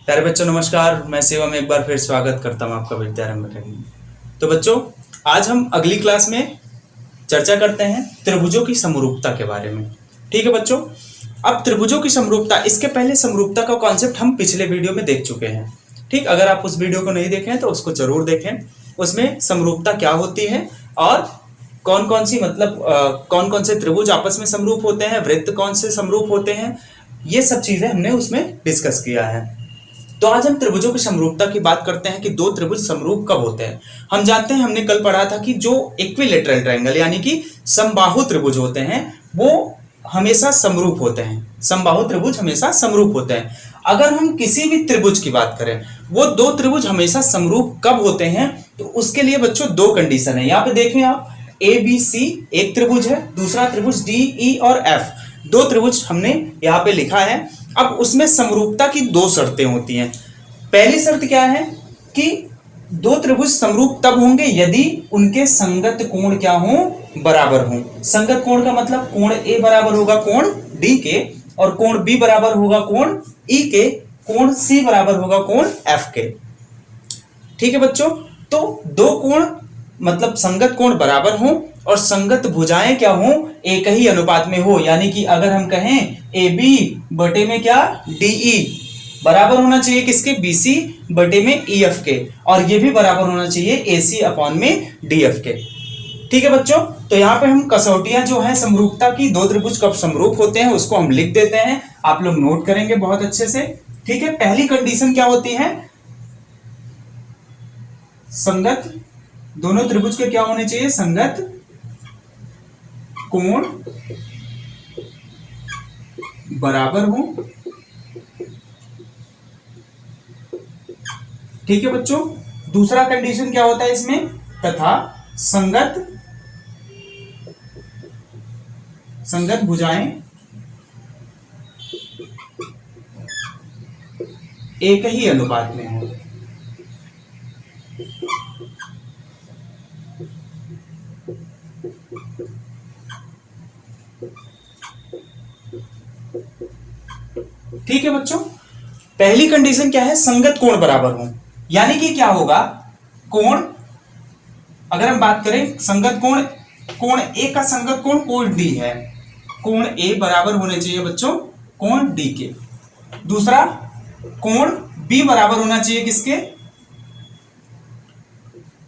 प्यारे बच्चों नमस्कार, मैं शिवम एक बार फिर स्वागत करता हूँ आपका विद्यारंभ अकेडमी में। तो बच्चों, आज हम अगली क्लास में चर्चा करते हैं त्रिभुजों की समरूपता के बारे में। ठीक है बच्चों, अब त्रिभुजों की समरूपता, इसके पहले समरूपता का कॉन्सेप्ट हम पिछले वीडियो में देख चुके हैं। ठीक, अगर आप उस वीडियो को नहीं देखें हैं तो उसको जरूर देखें। उसमें समरूपता क्या होती है और कौन कौन सी कौन कौन से त्रिभुज आपस में समरूप होते हैं, वृत्त कौन से समरूप होते हैं, ये सब चीजें हमने उसमें डिस्कस किया है। तो आज हम त्रिभुजों की समरूपता की बात करते हैं कि दो त्रिभुज समरूप कब होते हैं। हम जानते हैं, हमने कल पढ़ा था कि जो इक्विलेटरल ट्रायंगल यानी कि समबाहु त्रिभुज होते हैं वो हमेशा समरूप होते हैं। समबाहु त्रिभुज हमेशा समरूप होते हैं। अगर हम किसी भी त्रिभुज की बात करें, वो दो त्रिभुज हमेशा समरूप कब होते हैं, तो उसके लिए बच्चों दो कंडीशन है। यहाँ पे देखें आप, ए बी सी एक त्रिभुज है, दूसरा त्रिभुज डी ई और एफ, दो त्रिभुज हमने यहाँ पे लिखा है। अब उसमें समरूपता की दो शर्तें होती हैं। पहली शर्त क्या है कि दो त्रिभुज समरूप तब होंगे यदि उनके संगत कोण क्या हो, बराबर हो। संगत कोण का मतलब कोण ए बराबर होगा कोण डी के, और कोण बी बराबर होगा कोण ई के, कोण सी बराबर होगा कोण एफ के। ठीक है बच्चों, तो दो कोण मतलब संगत कोण बराबर हो और संगत भुजाएं क्या हो, एक ही अनुपात में हो। यानी कि अगर हम कहें ए बी बटे में क्या डीई बराबर होना चाहिए किसके, बीसी बटे में ई एफ के, और ये भी बराबर होना चाहिए एसी अपॉन में डी एफ के। ठीक है बच्चों, तो यहाँ पे हम कसौटियां जो है समरूपता की, दो त्रिभुज कब समरूप होते हैं उसको हम लिख देते हैं। आप लोग नोट करेंगे बहुत अच्छे से। ठीक है, पहली कंडीशन क्या होती है, संगत, दोनों त्रिभुज के क्या होने चाहिए, संगत कोण बराबर हो। ठीक है बच्चों, दूसरा कंडीशन क्या होता है इसमें, तथा संगत भुजाएं एक ही अनुपात में हो। ठीक है बच्चों, पहली कंडीशन क्या है, संगत कोण बराबर हो। यानी कि क्या होगा, कोण, अगर हम बात करें संगत कोण, कोण ए का संगत कोण कोण डी है, कोण ए बराबर होने चाहिए बच्चों कोण डी के। दूसरा, कोण बी बराबर होना चाहिए किसके,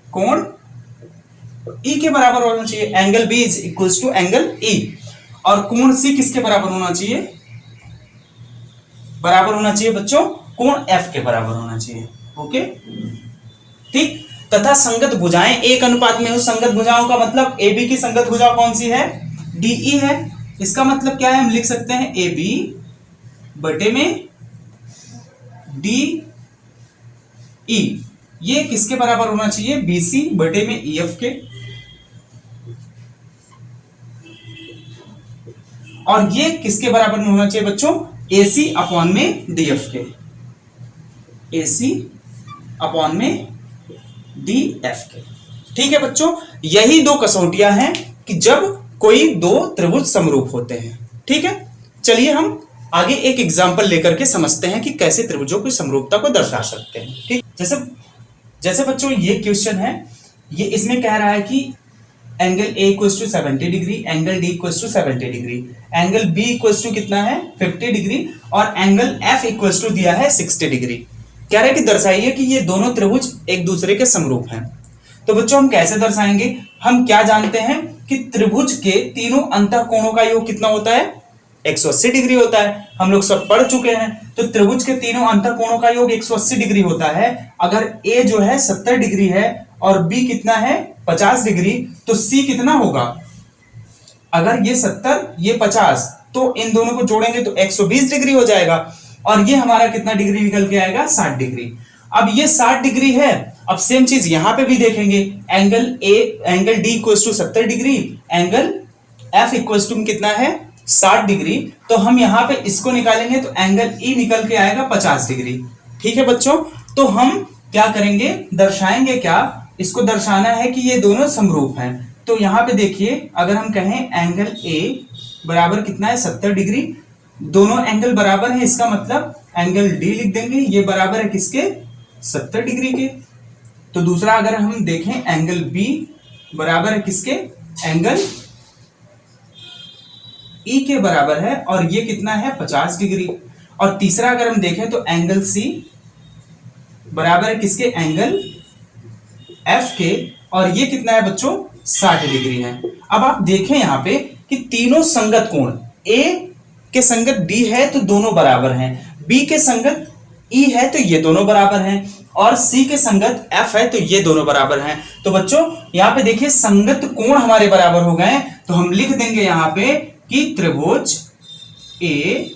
कोण ई के बराबर होना चाहिए। Angle B is equals to angle E. और कोण सी किसके बराबर होना चाहिए, बराबर होना चाहिए बच्चों कोण एफ के बराबर होना चाहिए। ओके, ठीक। तथा संगत भुजाएं एक अनुपात में हो। संगत भुजाओं का मतलब ए बी की संगत भुजा कौन सी है, डीई है। इसका मतलब क्या है, हम लिख सकते हैं ए बी बटे में डी ई, ये किसके बराबर होना चाहिए, बीसी बटे में ई एफ के। और ये किसके बराबर में होना चाहिए बच्चों, एसी अपॉन में डी एफ के, एसी अपॉन में डी एफ के। ठीक है बच्चों, यही दो कसौटियां हैं कि जब कोई दो त्रिभुज समरूप होते हैं। ठीक है, चलिए हम आगे एक एग्जांपल लेकर के समझते हैं कि कैसे त्रिभुजों की समरूपता को दर्शा सकते हैं। ठीक, जैसे बच्चों ये क्वेश्चन है, ये इसमें कह रहा है कि angle A equals to 70 degree, angle D equals to 70 degree, angle B equals to कितना है 50 डिग्री, और एंगल एफ इक्वल्स टू दिया है 60 डिग्री। कह रहे हैं कि दर्शाइए कि ये दोनों त्रिभुज एक दूसरे के समरूप हैं। तो बच्चों हम कैसे दर्शाएंगे, हम क्या जानते हैं कि त्रिभुज के तीनों अंतःकोणों का योग कितना होता है, 180 डिग्री होता है। हम लोग सब पढ़ चुके हैं। तो त्रिभुज के तीनों अंतःकोणों का योग 180 डिग्री होता है। अगर ए जो है 70 डिग्री है और बी कितना है 50 डिग्री, तो सी कितना होगा, अगर ये 70 ये 50, तो इन दोनों को जोड़ेंगे तो 120 डिग्री हो जाएगा। और ये हमारा कितना डिग्री निकल के आएगा, 60 डिग्री। अब ये 60 डिग्री है। अब सेम चीज यहां पे भी देखेंगे, angle D equals to 70 degree, angle F equals to कितना है 60 डिग्री। तो हम यहां पे इसको निकालेंगे तो एंगल ई निकल के आएगा 50 डिग्री। ठीक है बच्चों, तो हम क्या करेंगे, दर्शाएंगे क्या, इसको दर्शाना है कि ये दोनों समरूप हैं। तो यहां पे देखिए, अगर हम कहें एंगल ए बराबर कितना है 70 डिग्री, दोनों एंगल बराबर है, इसका मतलब एंगल डी लिख देंगे, ये बराबर है किसके, 70 डिग्री के। तो दूसरा अगर हम देखें एंगल बी बराबर है किसके, एंगल ई के बराबर है, और ये कितना है 50 डिग्री। और तीसरा अगर हम देखें तो एंगल सी बराबर है किसके, एंगल एफ के, और ये कितना है बच्चों 60 डिग्री है। अब आप देखें यहां पे कि तीनों संगत कोण, ए के संगत डी है तो दोनों बराबर हैं, बी के संगत ई है तो ये दोनों बराबर हैं, और सी के संगत एफ है तो ये दोनों बराबर हैं। तो बच्चों यहां पे देखिए संगत कोण हमारे बराबर हो गए, तो हम लिख देंगे यहां पे कि त्रिभुज ए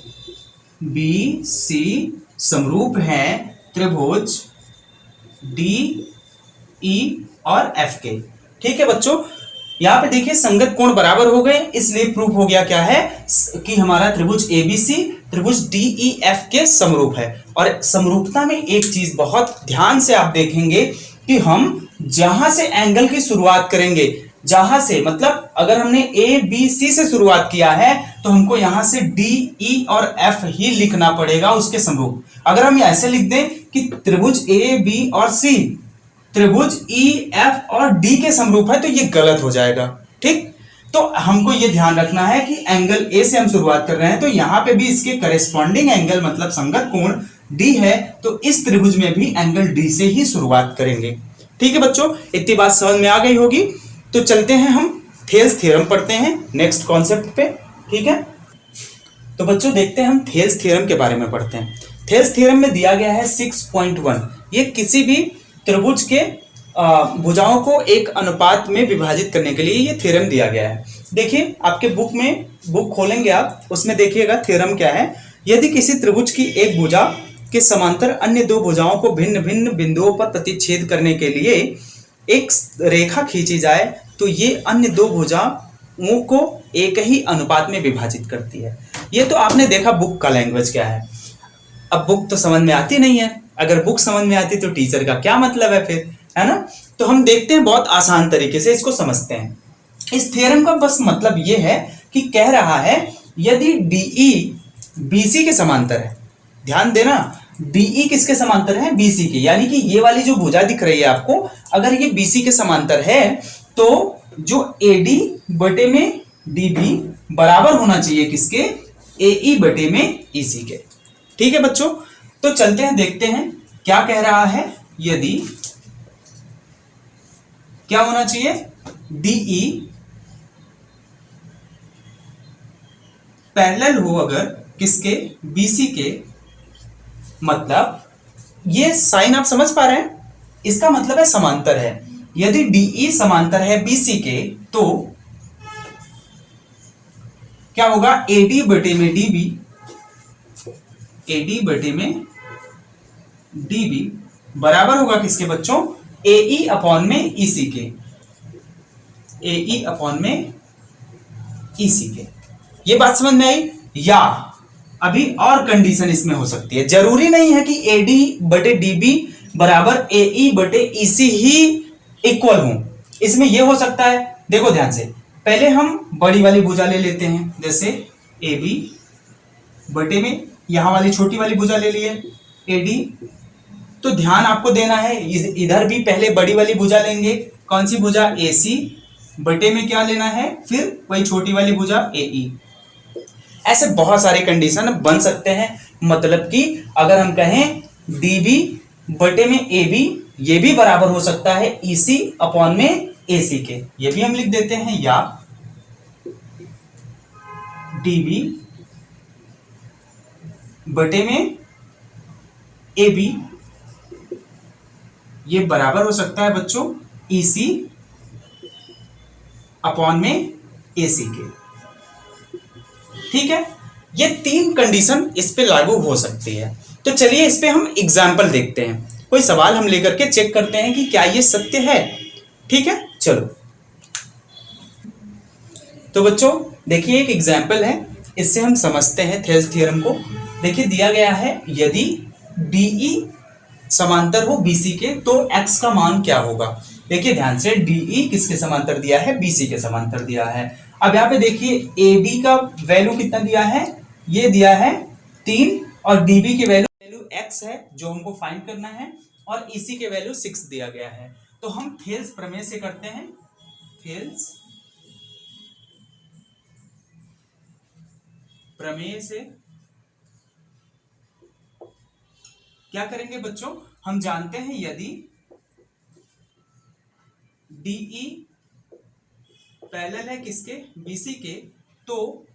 बी सी समरूप है त्रिभुज डी ई और एफ के। ठीक है बच्चों, यहां पे देखिए संगत कोण बराबर हो गए, इसलिए प्रूफ हो गया क्या है कि हमारा त्रिभुज एबीसी त्रिभुज डीईएफ के समरूप है। और समरूपता में एक चीज बहुत ध्यान से आप देखेंगे कि हम जहां से एंगल की शुरुआत करेंगे, जहां से मतलब अगर हमने ए बी सी से शुरुआत किया है तो हमको यहां से डी ई और एफ ही लिखना पड़ेगा उसके समरूप। अगर हम ऐसे लिख दें कि त्रिभुज ए बी और सी त्रिभुज ई एफ और डी के समरूप है तो ये गलत हो जाएगा। ठीक, तो हमको ये ध्यान रखना है कि एंगल ए से हम शुरुआत कर रहे हैं तो यहां पे भी इसके करेस्पॉन्डिंग एंगल मतलब संगत कोण डी है, तो इस त्रिभुज में भी एंगल डी से ही शुरुआत करेंगे। ठीक है बच्चों, इतनी बात समझ में आ गई होगी। तो चलते हैं हम थेल्स थ्योरम पढ़ते हैं नेक्स्ट कॉन्सेप्ट पे। ठीक है, तो बच्चों देखते हैं हम थेल्स थ्योरम के बारे में पढ़ते हैं। थेल्स थ्योरम में दिया गया है 6.1, ये किसी भी त्रिभुज के भुजाओं को एक अनुपात में विभाजित करने के लिए ये थ्योरम दिया गया है। देखिए आपके बुक खोलेंगे आप, उसमें देखिएगा थ्योरम क्या है। यदि किसी त्रिभुज की एक भुजा के समांतर अन्य दो भुजाओं को भिन्न भिन्न बिंदुओं पर प्रतिच्छेद करने के लिए एक रेखा खींची जाए तो ये अन्य दो भुजाओं को एक ही अनुपात में विभाजित करती है। ये तो आपने देखा बुक का लैंग्वेज क्या है। अब बुक तो समझ में आती नहीं है, अगर बुक समझ में आती तो टीचर का क्या मतलब है फिर, है ना। तो हम देखते हैं बहुत आसान तरीके से इसको समझते हैं। इस थ्योरम का बस मतलब ये है कि कह रहा है यदि डीई बीसी के समांतर है, ध्यान देना डीई किसके समांतर है, बीसी के, यानी कि ये वाली जो भुजा दिख रही है आपको, अगर ये बीसी के समांतर है तो जो एडी बटे में डीबी बराबर होना चाहिए किसके, एई बटे में ईसी के। ठीक है बच्चों, तो चलते हैं देखते हैं क्या कह रहा है। यदि क्या होना चाहिए, डीई पैरेलल हो अगर किसके, बीसी के, मतलब ये साइन आप समझ पा रहे हैं, इसका मतलब है समांतर है। यदि डीई समांतर है बीसी के तो क्या होगा, एडी बटे में डीबी, एडी बटे में डीबी बराबर होगा किसके बच्चों, एई अपॉन में ईसी के, एई अपॉन में ईसी के। ये बात समझ में आई। या अभी और कंडीशन इसमें हो सकती है, जरूरी नहीं है कि एडी बटे डीबी बराबर एई बटे ईसी ही इक्वल हो, इसमें यह हो सकता है। देखो ध्यान से, पहले हम बड़ी वाली भुजा ले लेते हैं, जैसे ए बी बटे में यहां वाली छोटी वाली भुजा ले लिए एडी। तो ध्यान आपको देना है, इधर भी पहले बड़ी वाली भुजा लेंगे, कौन सी भुजा, ए सी बटे में क्या लेना है, फिर वही छोटी वाली भुजा ए ई। ऐसे बहुत सारे कंडीशन बन सकते हैं, मतलब कि अगर हम कहें डीबी बटे में ए बी, ये भी बराबर हो सकता है ईसी अपॉन में एसी के, ये भी हम लिख देते हैं। या डीबी बटे में ए बी, ये बराबर हो सकता है बच्चों ईसी अपॉन में एसी के। ठीक है, ये तीन कंडीशन इस पे लागू हो सकती है। तो चलिए इस पे हम एग्जाम्पल देखते हैं, कोई सवाल हम लेकर के चेक करते हैं कि क्या ये सत्य है। ठीक है, चलो। तो बच्चों देखिए एक एग्जाम्पल है, इससे हम समझते हैं थेल्स थ्योरम को। देखिए दिया गया है यदि डीई समांतर हो बीसी के तो एक्स का मान क्या होगा। देखिए ध्यान से, डीई किसके समांतर दिया है, बीसी के समांतर दिया है। अब यहाँ पे देखिए एडी का वैल्यू कितना दिया है, ये दिया है 3 और dB की वैल्यू x है जो हमको फाइंड करना है और EC के वैल्यू 6 दिया गया है। तो हम थेल्स प्रमेय से करते हैं। थेल्स प्रमेय से क्या करेंगे बच्चों, हम जानते हैं यदि DE पैरेलल है किसके, BC के, तो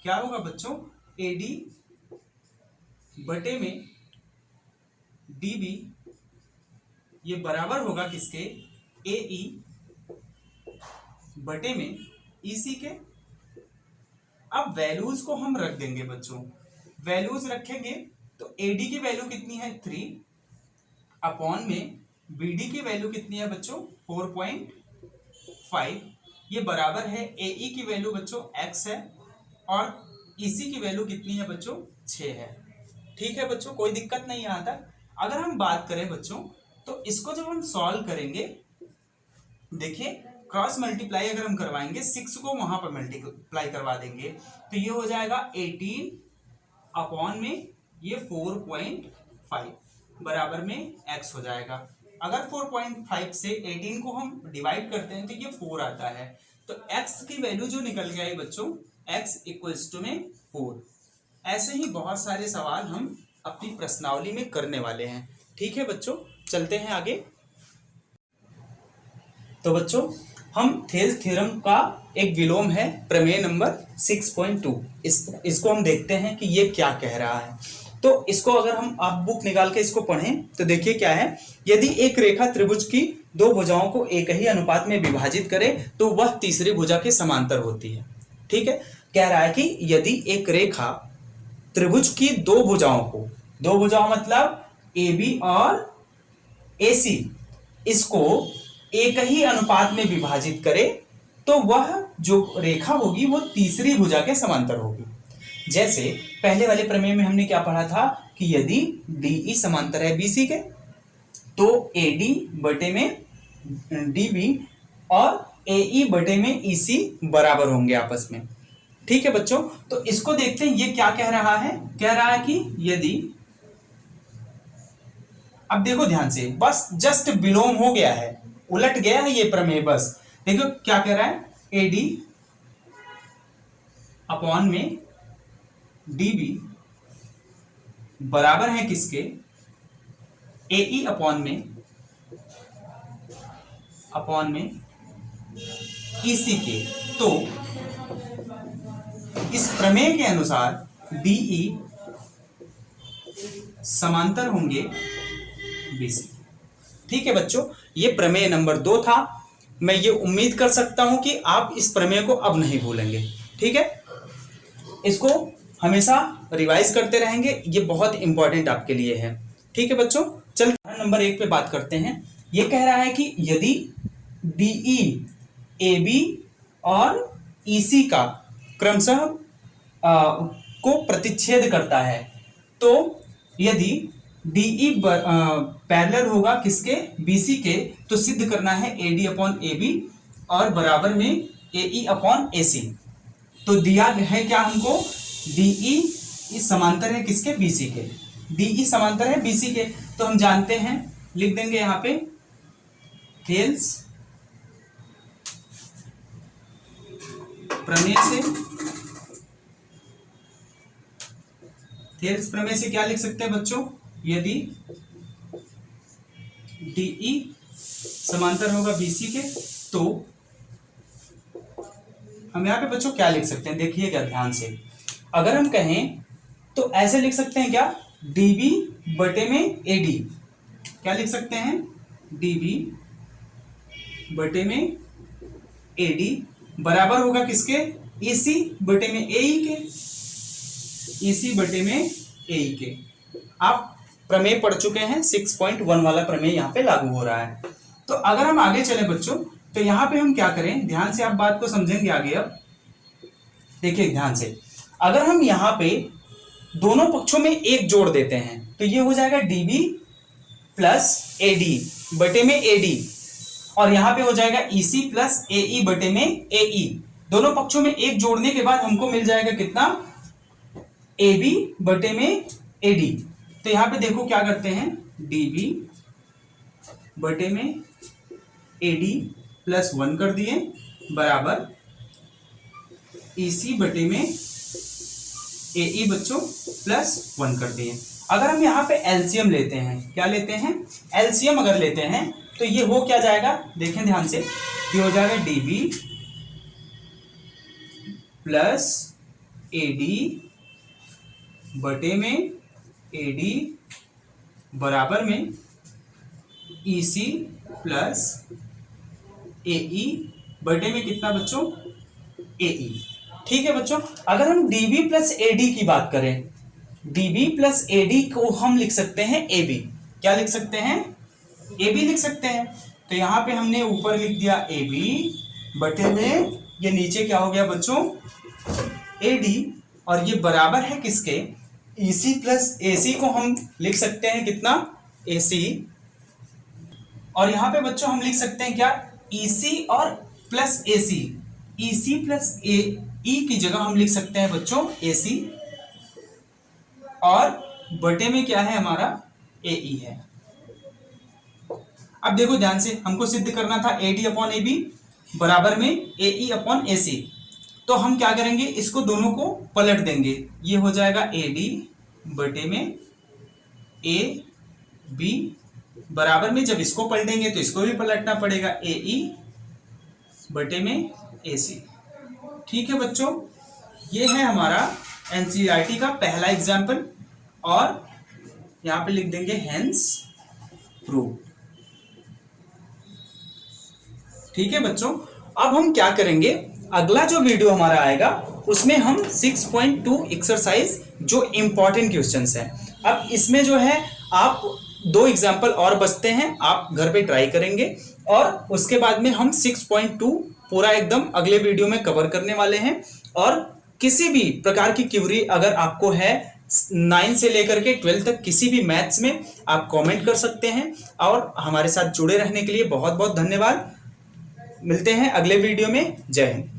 क्या होगा बच्चों, AD बटे में DB ये बराबर होगा किसके, AE बटे में EC के। अब वैल्यूज को हम रख देंगे बच्चों, वैल्यूज रखेंगे तो AD की वैल्यू कितनी है 3 अपॉन में BD की वैल्यू कितनी है बच्चों 4.5, ये बराबर है AE की वैल्यू बच्चों x है और EC की वैल्यू कितनी है बच्चों 6 है। ठीक है बच्चों, कोई दिक्कत नहीं आता। अगर हम बात करें बच्चों तो इसको जब हम सॉल्व करेंगे, देखिए क्रॉस मल्टीप्लाई अगर हम करवाएंगे 6 को वहां पर मल्टीप्लाई करवा देंगे तो ये हो जाएगा 18 अपॉन में ये 4.5 बराबर में x हो जाएगा। अगर 4.5 से 18 को हम डिवाइड करते हैं तो ये 4 आता है, तो x की वैल्यू जो निकल के आई बच्चों x इक्वल्स टू में 4। ऐसे ही बहुत सारे सवाल हम अपनी प्रश्नावली में करने वाले हैं। ठीक है बच्चों, चलते हैं आगे। तो बच्चों हम थेल्स थ्योरम का एक विलोम है प्रमेय नंबर 6.2, इसको हम देखते हैं कि ये क्या कह रहा है। तो इसको अगर हम आप बुक निकाल के इसको पढ़ें तो देखिए क्या है, यदि एक रेखा त्रिभुज की दो भुजाओं को एक ही अनुपात में विभाजित करे तो वह तीसरी भुजा के समांतर होती है। ठीक है, कह रहा है कि यदि एक रेखा त्रिभुज की दो भुजाओं को, दो भुजाओं मतलब AB और AC, इसको एक ही अनुपात में विभाजित करे तो वह जो रेखा होगी वो तीसरी भुजा के समांतर होगी। जैसे पहले वाले प्रमेय में हमने क्या पढ़ा था कि यदि DE समांतर है BC के तो AD बटे में DB और AE बटे में EC बराबर होंगे आपस में। ठीक है बच्चों, तो इसको देखते हैं ये क्या कह रहा है। कह रहा है कि यदि, अब देखो ध्यान से, बस जस्ट विलोम हो गया है, उलट गया है ये प्रमेय। बस देखो क्या कह रहा है, AD अपॉन में DB बराबर है किसके, AE अपॉन में EC के। तो इस प्रमेय के अनुसार DE समांतर होंगे BC। ठीक है बच्चों, ये प्रमेय नंबर 2 था। मैं ये उम्मीद कर सकता हूं कि आप इस प्रमेय को अब नहीं भूलेंगे। ठीक है, इसको हमेशा रिवाइज करते रहेंगे, ये बहुत इंपॉर्टेंट आपके लिए है। ठीक है बच्चों, चल नंबर 1 पे बात करते हैं। ये कह रहा है कि यदि DE AB और EC का क्रमशः को प्रतिच्छेद करता है, तो यदि DE पैरेलल होगा किसके, BC के, तो सिद्ध करना है AD अपॉन AB और बराबर में AE अपॉन AC। तो दिया है क्या हमको, DE इस समांतर है किसके, BC के। DE समांतर है BC के, तो हम जानते हैं, लिख देंगे यहां पे थेल्स प्रमेय से। थेल्स प्रमेय से क्या लिख सकते हैं बच्चों, यदि DE समांतर होगा BC के तो हम यहाँ पे बच्चों क्या लिख सकते हैं, देखिएगा ध्यान से। अगर हम कहें तो ऐसे लिख सकते हैं क्या, DB बटे में AD, क्या लिख सकते हैं, DB बटे में AD बराबर होगा किसके, EC बटे में AE के, EC बटे में AE के। आप प्रमेय पढ़ चुके हैं, 6.1 वाला प्रमेय यहाँ पे लागू हो रहा है। तो अगर हम आगे चले बच्चों, तो यहाँ पे हम क्या करें, ध्यान से आप बात को समझेंगे आगे। अब देखिए ध्यान से, अगर हम यहाँ पे दोनों पक्षों में एक जोड़ देते हैं तो ये हो जाएगा DB प्लस AD बटे में AD, और यहाँ पे हो जाएगा EC प्लस AE बटे में AE। दोनों पक्षों में 1 जोड़ने के बाद हमको मिल जाएगा कितना, AB बटे में AD। तो यहां पे देखो क्या करते हैं, DB बटे में AD प्लस 1 कर दिए बराबर EC बटे में AE बच्चों प्लस 1 कर दिए। अगर हम यहाँ पे एलसीएम लेते हैं, क्या लेते हैं, एलसीएम अगर लेते हैं तो ये हो क्या जाएगा, देखें ध्यान से, ये हो जाएगा DB प्लस AD बटे में AD बराबर में EC प्लस AE बटे में कितना बच्चों, AE। ठीक है बच्चों, अगर हम DB प्लस AD की बात करें, DB प्लस AD को हम लिख सकते हैं AB। क्या लिख सकते हैं, AB लिख सकते हैं। तो यहां पे हमने ऊपर लिख दिया AB बटे में ये नीचे क्या हो गया बच्चों, AD, और ये बराबर है किसके, EC प्लस AC को हम लिख सकते हैं कितना, AC। और यहां पे बच्चों हम लिख सकते हैं क्या, EC और plus AC, EC plus AE की जगह हम लिख सकते हैं बच्चों AC, और बटे में क्या है हमारा, AE है। अब देखो ध्यान से, हमको सिद्ध करना था AD अपॉन AB बराबर में AE अपॉन AC। तो हम क्या करेंगे, इसको दोनों को पलट देंगे, ये हो जाएगा AD बटे में AB बराबर में, जब इसको पलटेंगे तो इसको भी पलटना पड़ेगा, AE बटे में AC। ठीक है बच्चों, ये है हमारा एनसीईआरटी का पहला एग्जाम्पल, और यहां पे लिख देंगे हेंस प्रूव। ठीक है बच्चों, अब हम क्या करेंगे, अगला जो वीडियो हमारा आएगा उसमें हम 6.2 एक्सरसाइज जो इंपॉर्टेंट क्वेश्चंस हैं, अब इसमें जो है आप 2 एग्जाम्पल और बचते हैं, आप घर पे ट्राई करेंगे, और उसके बाद में हम 6.2 पूरा एकदम अगले वीडियो में कवर करने वाले हैं। और किसी भी प्रकार की क्वेरी अगर आपको है 9 से लेकर के 12 तक किसी भी मैथ्स में, आप कमेंट कर सकते हैं। और हमारे साथ जुड़े रहने के लिए बहुत बहुत धन्यवाद। मिलते हैं अगले वीडियो में। जय हिंद।